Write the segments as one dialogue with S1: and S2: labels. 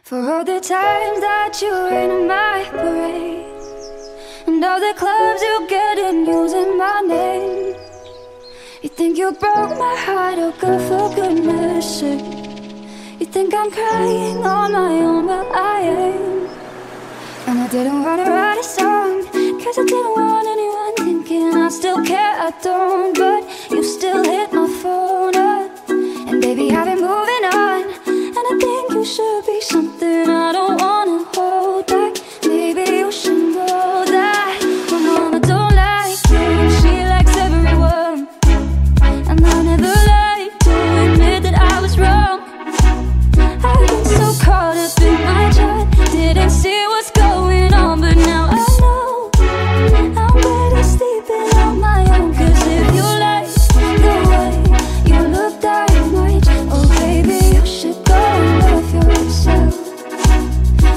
S1: For all the times that you rain on my parade, and all the clubs you get in using my name. You think you broke my heart, oh girl, for goodness sake. You think I'm crying on my own, but I ain't. And I didn't wanna write a song, cause I didn't want anyone thinking I still care, I don't. But you still hit my phone up, and baby I've been moving on. And I think you should be something I don't wanna hold back. Maybe you should know that my mama don't like you, and she likes everyone. And I never like to admit that I was wrong. I've been so caught up in my job, didn't see what's going on, but now I know I'm better sleeping on my own. Cause if you like the way you look that night, oh baby, you should go and love yourself.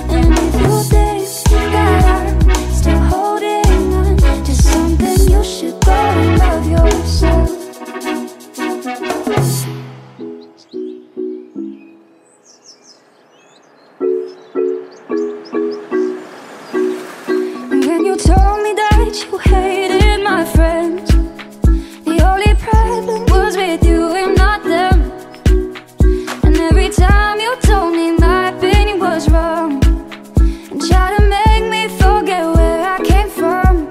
S1: And if you think that I'm still holding on to something, you should go and love yourself. When you told me that you hated my friends, the only problem was with you and not them. And every time you told me my opinion was wrong, and tried to make me forget where I came from.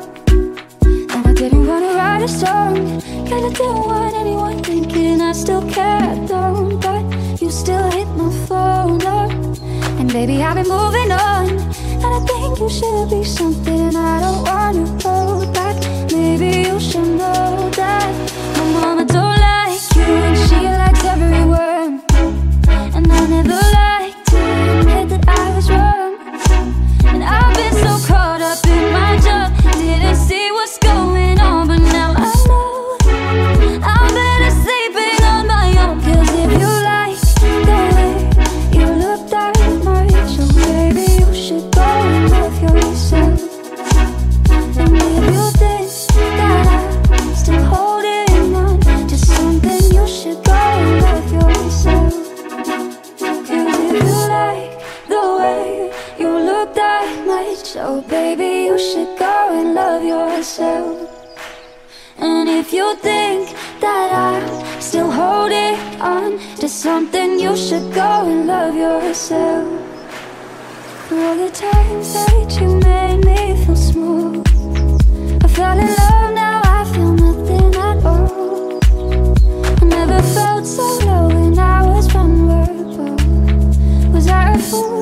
S1: And I didn't wanna write a song, cause I didn't want anyone thinking I still care, I don't. But you still hit my phone up, and baby I've been moving on. And I think you should be something I don't wanna hold back. Maybe you should know that my mama don't like you, and she likes everyone. And I never like to admit that I was wrong. And I've been so caught up in my job, didn't see what's going on, but now I know I'm better sleeping on my own. Cause if you like the way you look that much, so baby you should go and love yourself. And if you think that I'm still holding on to something, you should go and love yourself. Cause if you like the way you look that much, so baby you should go and love yourself. And if you think that I'm still holding on to something, you should go and love yourself. For all the times that you made me feel small, I fell in love, now I feel nothing at all. I never felt so low when I was vulnerable. Was I a fool?